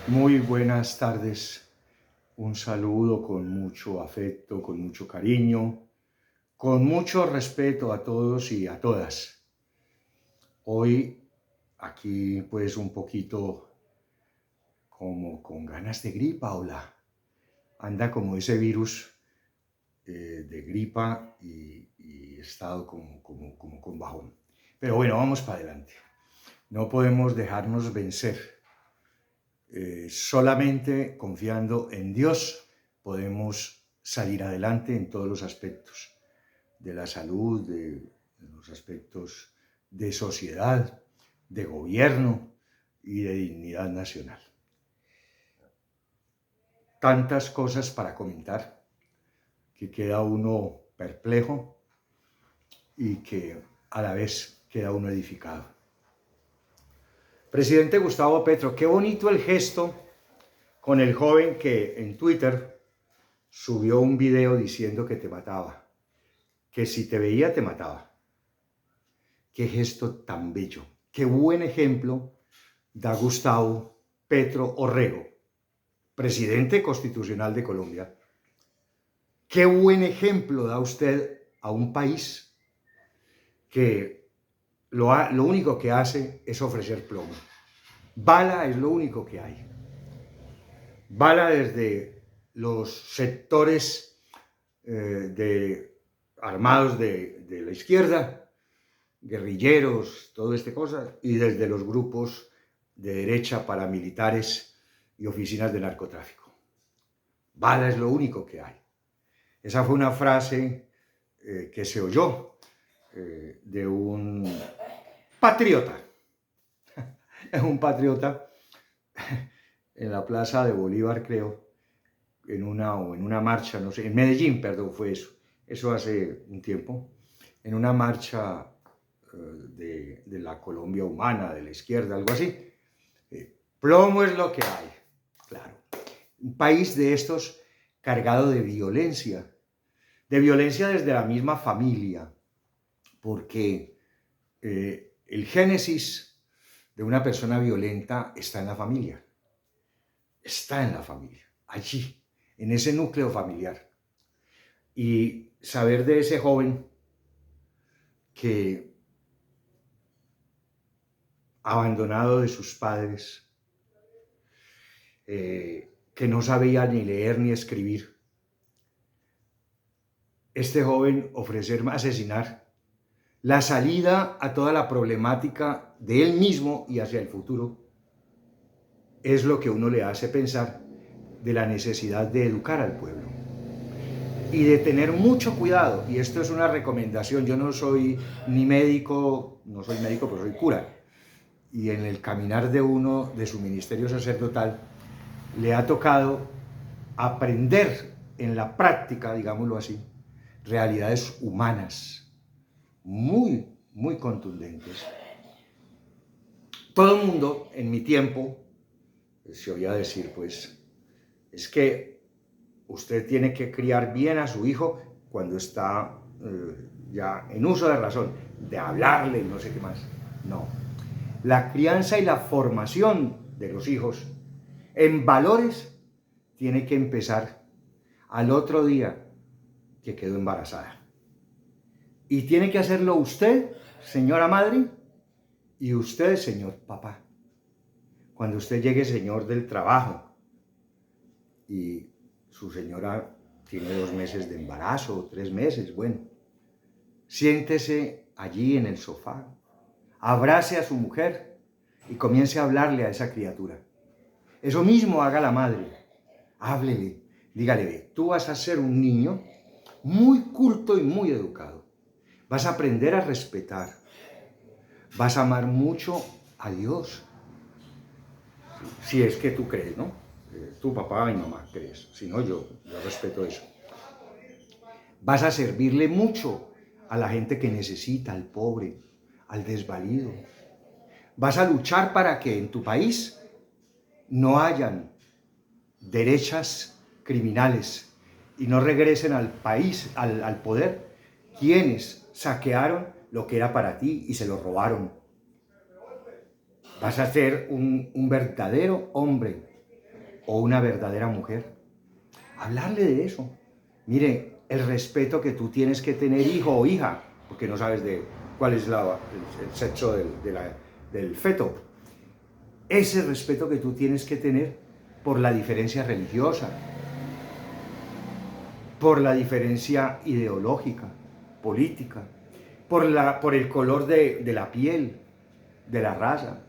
Muy buenas tardes, un saludo con mucho afecto, con mucho cariño, con mucho respeto a todos y a todas. Hoy aquí pues un poquito como con ganas de gripa, hola. Anda como ese virus de gripa y he estado como con bajón. Pero bueno, vamos para adelante. No podemos dejarnos vencer. Solamente confiando en Dios podemos salir adelante en todos los aspectos de la salud, de los aspectos de sociedad, de gobierno y de dignidad nacional. Tantas cosas para comentar que queda uno perplejo y que a la vez queda uno edificado. Presidente Gustavo Petro, qué bonito el gesto con el joven que en Twitter subió un video diciendo que te mataba, que si te veía te mataba. Qué gesto tan bello, qué buen ejemplo da Gustavo Petro Orrego, presidente constitucional de Colombia. Qué buen ejemplo da usted a un país que lo único que hace es ofrecer plomo. Bala es lo único que hay. Bala desde los sectores armados de la izquierda, guerrilleros, todo este cosa, y desde los grupos de derecha, paramilitares y oficinas de narcotráfico. Bala es lo único que hay. Esa fue una frase que se oyó de un patriota. Es un patriota en la plaza de Bolívar, creo, en una marcha, no sé, en Medellín, perdón, fue eso hace un tiempo, en una marcha de la Colombia humana, de la izquierda, algo así. Plomo es lo que hay, claro. Un país de estos cargado de violencia desde la misma familia, porque el génesis de una persona violenta está en la familia, allí, en ese núcleo familiar. Y saber de ese joven que, abandonado de sus padres, que no sabía ni leer ni escribir, este joven ofrecer asesinar, la salida a toda la problemática de él mismo y hacia el futuro, es lo que uno le hace pensar de la necesidad de educar al pueblo y de tener mucho cuidado. Y esto es una recomendación, yo no soy ni médico, no soy médico, pero soy cura. Y en el caminar de uno, de su ministerio sacerdotal, le ha tocado aprender en la práctica, digámoslo así, realidades humanas muy, muy contundentes. Todo el mundo en mi tiempo se oía decir, pues, es que usted tiene que criar bien a su hijo cuando está ya en uso de razón, de hablarle y no sé qué más. No. La crianza y la formación de los hijos en valores tiene que empezar al otro día que quedó embarazada. Y tiene que hacerlo usted, señora madre, y usted, señor papá. Cuando usted llegue, señor del trabajo, y su señora tiene 2 meses de embarazo, 3 meses, bueno, siéntese allí en el sofá, abrace a su mujer y comience a hablarle a esa criatura. Eso mismo haga la madre, háblele, dígale, tú vas a ser un niño muy culto y muy educado, vas a aprender a respetar, vas a amar mucho a Dios, si es que tú crees, ¿no? Tu papá y mamá crees, si no yo respeto eso. Vas a servirle mucho a la gente que necesita, al pobre, al desvalido. Vas a luchar para que en tu país no hayan derechas criminales y no regresen al país, al poder, quienes saquearon lo que era para ti y se lo robaron. Vas a ser un verdadero hombre o una verdadera mujer. Hablarle de eso. Mire, el respeto que tú tienes que tener, hijo o hija, porque no sabes de cuál es el sexo del feto. Ese respeto que tú tienes que tener por la diferencia religiosa, por la diferencia ideológica, política, por el color de la piel, de la raza,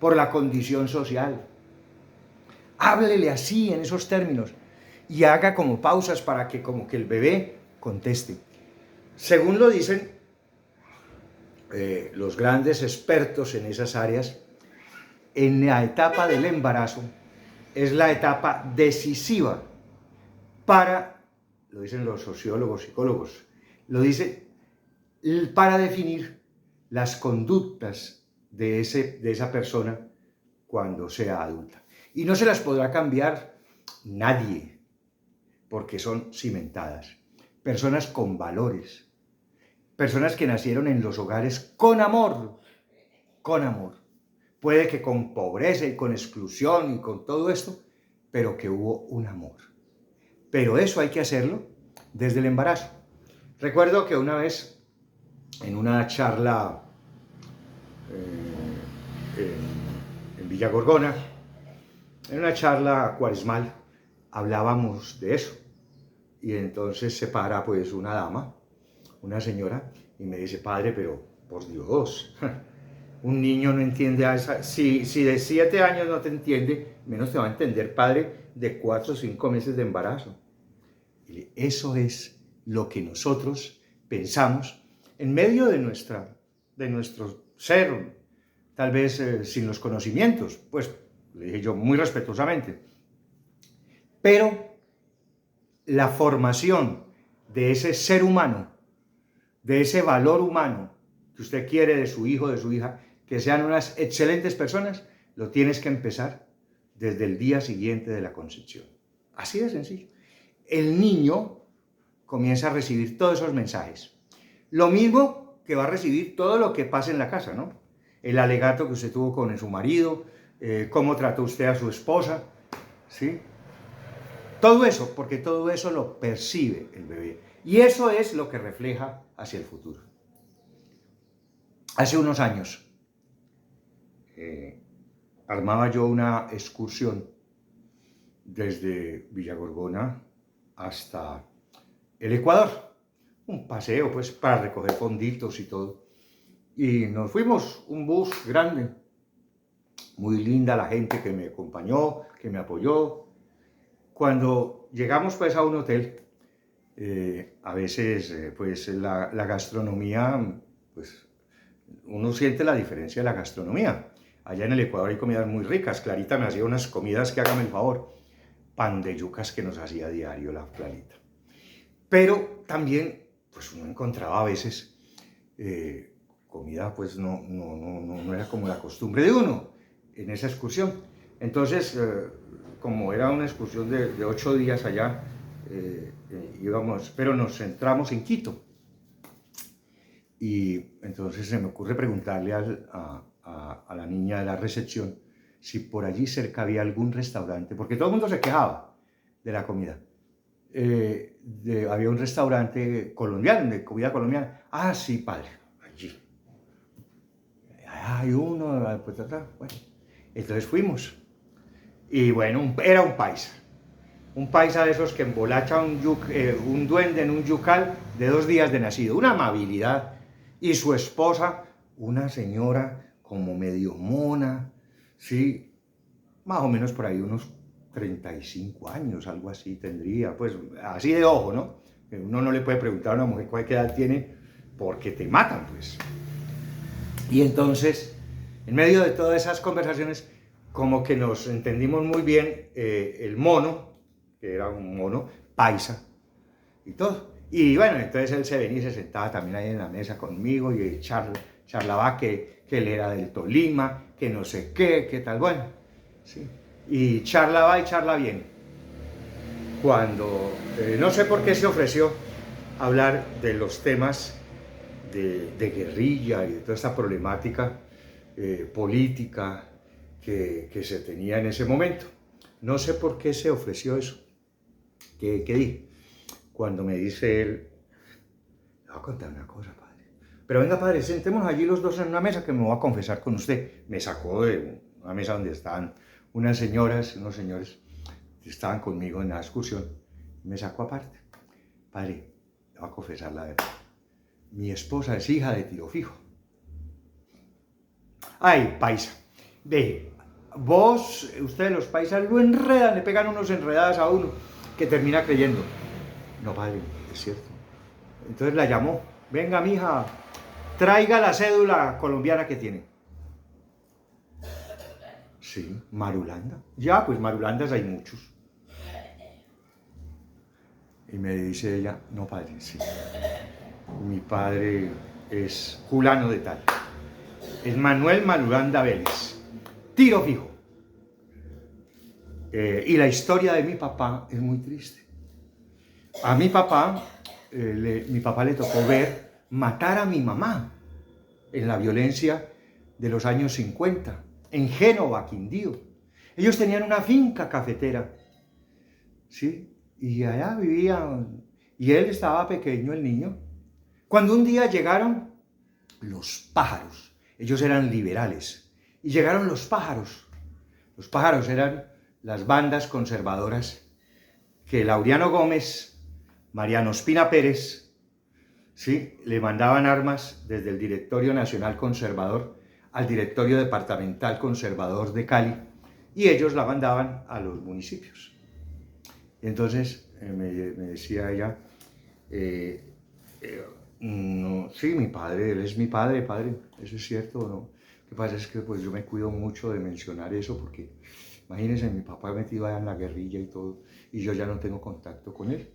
por la condición social. Háblele así, en esos términos, y haga como pausas para que como que el bebé conteste. Según lo dicen los grandes expertos en esas áreas, en la etapa del embarazo es la etapa decisiva para, lo dicen los sociólogos, psicólogos, lo dice para definir las conductas de esa persona cuando sea adulta. Y no se las podrá cambiar nadie, porque son cimentadas. Personas con valores, personas que nacieron en los hogares con amor, con amor. Puede que con pobreza y con exclusión y con todo esto, pero que hubo un amor. Pero eso hay que hacerlo desde el embarazo. Recuerdo que una vez, en una charla en Villa Gorgona, en una charla cuaresmal, hablábamos de eso. Y entonces se para pues una dama, una señora, y me dice: padre, pero por Dios, un niño no entiende a esa... Si de 7 años no te entiende, menos te va a entender, padre, de 4 o 5 meses de embarazo. Y eso es lo que nosotros pensamos en medio de nuestro ser, tal vez sin los conocimientos, pues le dije yo muy respetuosamente. Pero la formación de ese ser humano, de ese valor humano que usted quiere de su hijo, de su hija, que sean unas excelentes personas, lo tienes que empezar desde el día siguiente de la concepción. Así de sencillo. El niño comienza a recibir todos esos mensajes. Lo mismo que va a recibir todo lo que pasa en la casa, ¿no? El alegato que usted tuvo con su marido, cómo trató usted a su esposa, ¿sí? Todo eso, porque todo eso lo percibe el bebé. Y eso es lo que refleja hacia el futuro. Hace unos años armaba yo una excursión desde Villa Gorgona hasta el Ecuador. Un paseo pues para recoger fonditos y todo. Y nos fuimos, un bus grande. Muy linda la gente que me acompañó, que me apoyó. Cuando llegamos pues a un hotel, a veces pues la gastronomía, pues uno siente la diferencia de la gastronomía. Allá en el Ecuador hay comidas muy ricas. Clarita me hacía unas comidas que, hágame el favor, pan de yucas que nos hacía a diario la Clarita. Pero también pues uno encontraba a veces comida pues no era como la costumbre de uno en esa excursión. Entonces, como era una excursión de 8 días allá, íbamos, pero nos centramos en Quito. Y entonces se me ocurre preguntarle a la niña de la recepción si por allí cerca había algún restaurante, porque todo el mundo se quejaba de la comida. Había un restaurante colombiano, de comida colombiana. Ah, sí, padre, allí. Hay uno, pues, bueno. Entonces fuimos. Y bueno, era un paisa de esos que embolacha un duende en un yucal de 2 días de nacido, una amabilidad. Y su esposa, una señora como medio mona, ¿sí? Más o menos por ahí unos 35 años, algo así tendría, pues así de ojo, ¿no? Uno no le puede preguntar a una mujer cuál edad tiene porque te matan, pues. Y entonces, en medio de todas esas conversaciones, como que nos entendimos muy bien, el mono, que era un mono paisa, y todo. Y bueno, entonces él se venía y se sentaba también ahí en la mesa conmigo y charlaba que él era del Tolima, que no sé qué, qué tal, bueno, ¿sí? Y charlaba y charla bien. Cuando, no sé por qué se ofreció hablar de los temas de guerrilla y de toda esta problemática política que se tenía en ese momento. No sé por qué se ofreció eso. ¿Qué dije? Cuando me dice él, le voy a contar una cosa, padre. Pero venga, padre, sentémonos allí los dos en una mesa que me voy a confesar con usted. Me sacó de una mesa donde estaban unas señoras, unos señores que estaban conmigo en la excursión. Me sacó aparte. Padre, le voy a confesar la verdad. Mi esposa es hija de Tiro Fijo. Ay, paisa. Ve, vos, ustedes los paisas lo enredan, le pegan unos enredadas a uno que termina creyendo. No, padre, es cierto. Entonces la llamó. Venga, mija, traiga la cédula colombiana que tiene. Sí, Marulanda. Ya, pues Marulandas hay muchos. Y me dice ella, no, padre, sí. Mi padre es fulano de tal. Es Manuel Marulanda Vélez. Tiro Fijo. Y la historia de mi papá es muy triste. A mi papá le tocó ver matar a mi mamá en la violencia de los años 50, en Génova, Quindío. Ellos tenían una finca cafetera, ¿sí? Y allá vivían, y él estaba pequeño, el niño, cuando un día llegaron los pájaros. Ellos eran liberales, y llegaron los pájaros. Los pájaros eran las bandas conservadoras que Laureano Gómez, Mariano Ospina Pérez, ¿sí?, le mandaban armas desde el Directorio Nacional Conservador al Directorio Departamental Conservador de Cali, y ellos la mandaban a los municipios. Entonces me decía ella, no, sí, mi padre, él es mi padre, padre, ¿eso es cierto o no? Lo que pasa es que pues yo me cuido mucho de mencionar eso porque, imagínense, mi papá metido allá en la guerrilla y todo, y yo ya no tengo contacto con él.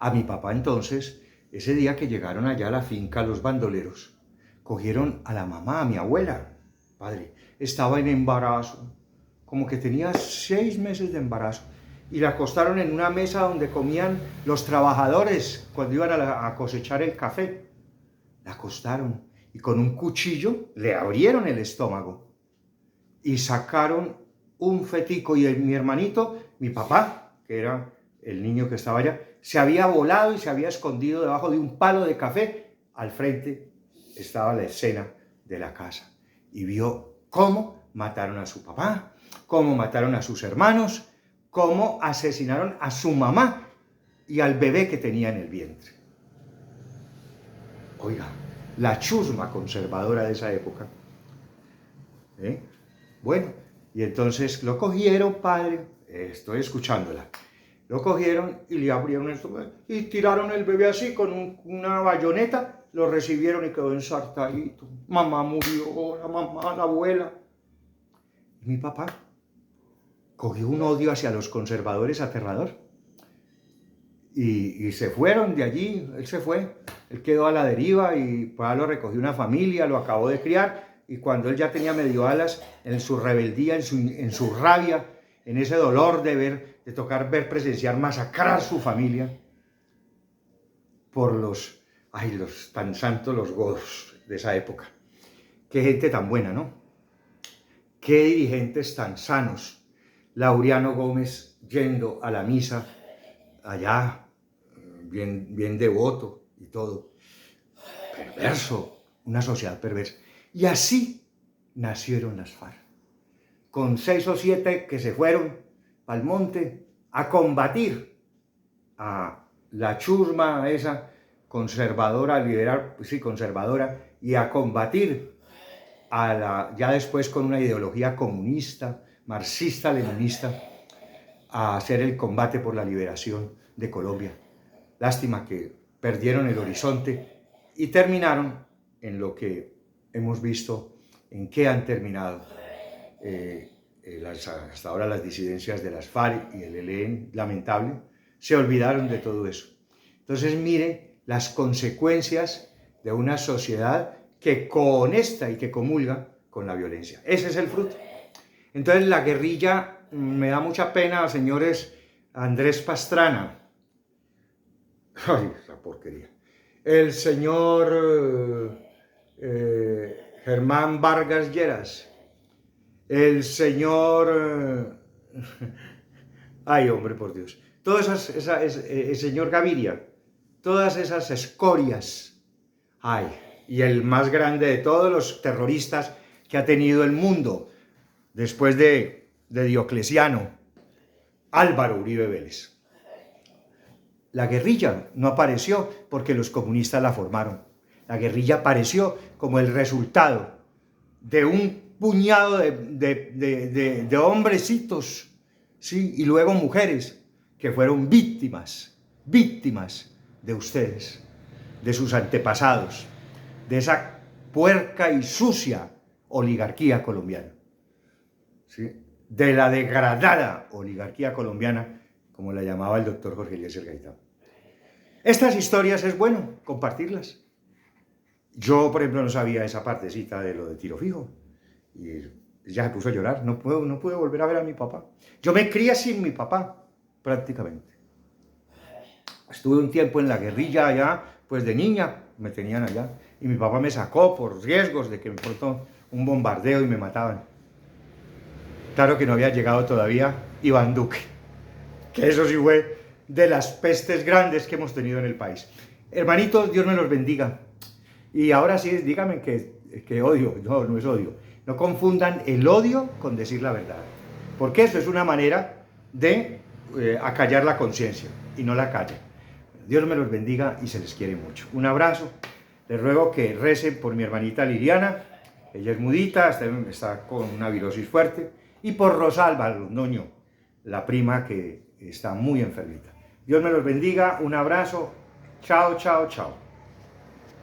A mi papá entonces, ese día que llegaron allá a la finca los bandoleros, cogieron a la mamá, a mi abuela, padre, estaba en embarazo, como que tenía 6 meses de embarazo, y la acostaron en una mesa donde comían los trabajadores cuando iban a cosechar el café. La acostaron y con un cuchillo le abrieron el estómago y sacaron un fetico, y mi hermanito, mi papá, que era el niño que estaba allá, se había volado y se había escondido debajo de un palo de café. Al frente estaba la escena de la casa y vio cómo mataron a su papá, cómo mataron a sus hermanos, cómo asesinaron a su mamá y al bebé que tenía en el vientre. Oiga, la chusma conservadora de esa época. Bueno, y entonces lo cogieron, padre, estoy escuchándola, lo cogieron y le abrieron esto y tiraron el bebé así con una bayoneta, lo recibieron y quedó ensartadito. Mamá murió, la mamá, la abuela. Y mi papá cogió un odio hacia los conservadores aterrador. Y se fueron de allí, él se fue, él quedó a la deriva y pues lo recogió una familia, lo acabó de criar, y cuando él ya tenía medio alas, en su rebeldía, en su rabia, en ese dolor de tocar ver presenciar masacrar su familia por los tan santos, los godos de esa época. Qué gente tan buena, ¿no? Qué dirigentes tan sanos. Laureano Gómez yendo a la misa allá, bien devoto y todo. Perverso, una sociedad perversa. Y así nacieron las FARC. Con 6 o 7 que se fueron al monte a combatir a la chusma esa conservadora, liberal, sí, conservadora, y a combatir ya después con una ideología comunista, marxista-leninista, a hacer el combate por la liberación de Colombia. Lástima que perdieron el horizonte y terminaron en lo que hemos visto, en qué han terminado hasta ahora las disidencias de las FARC y el ELN, lamentable, se olvidaron de todo eso. Entonces mire las consecuencias de una sociedad que conesta y que comulga con la violencia. Ese es el fruto. Entonces la guerrilla, me da mucha pena, señores, Andrés Pastrana, ay, esa porquería, el señor Germán Vargas Lleras, el señor Ay, hombre, por Dios. Todas señor Gaviria, todas esas escorias. Ay, y el más grande de todos los terroristas que ha tenido el mundo después de Diocleciano, Álvaro Uribe Vélez. La guerrilla no apareció porque los comunistas la formaron. La guerrilla apareció como el resultado de un puñado de hombrecitos, ¿sí? Y luego mujeres que fueron víctimas de ustedes, de sus antepasados, de esa puerca y sucia oligarquía colombiana, ¿sí? De la degradada oligarquía colombiana, como la llamaba el doctor Jorge Eliezer Gaitán. Estas historias es bueno compartirlas. Yo, por ejemplo, no sabía esa partecita de lo de Tiro Fijo. Y ya se puso a llorar. No pude volver a ver a mi papá. Yo me crié sin mi papá, prácticamente. Estuve un tiempo en la guerrilla allá, pues de niña me tenían allá. Y mi papá me sacó por riesgos de que me pronto un bombardeo y me mataban. Claro que no había llegado todavía Iván Duque, que eso sí fue de las pestes grandes que hemos tenido en el país. Hermanitos, Dios me los bendiga. Y ahora sí, díganme que odio. No, no es odio. No confundan el odio con decir la verdad. Porque eso es una manera de acallar la conciencia y no la callen. Dios me los bendiga y se les quiere mucho. Un abrazo. Les ruego que recen por mi hermanita Liliana. Ella es mudita, está con una virosis fuerte. Y por Rosalba Londoño, la prima que está muy enfermita. Dios me los bendiga. Un abrazo. Chao, chao, chao.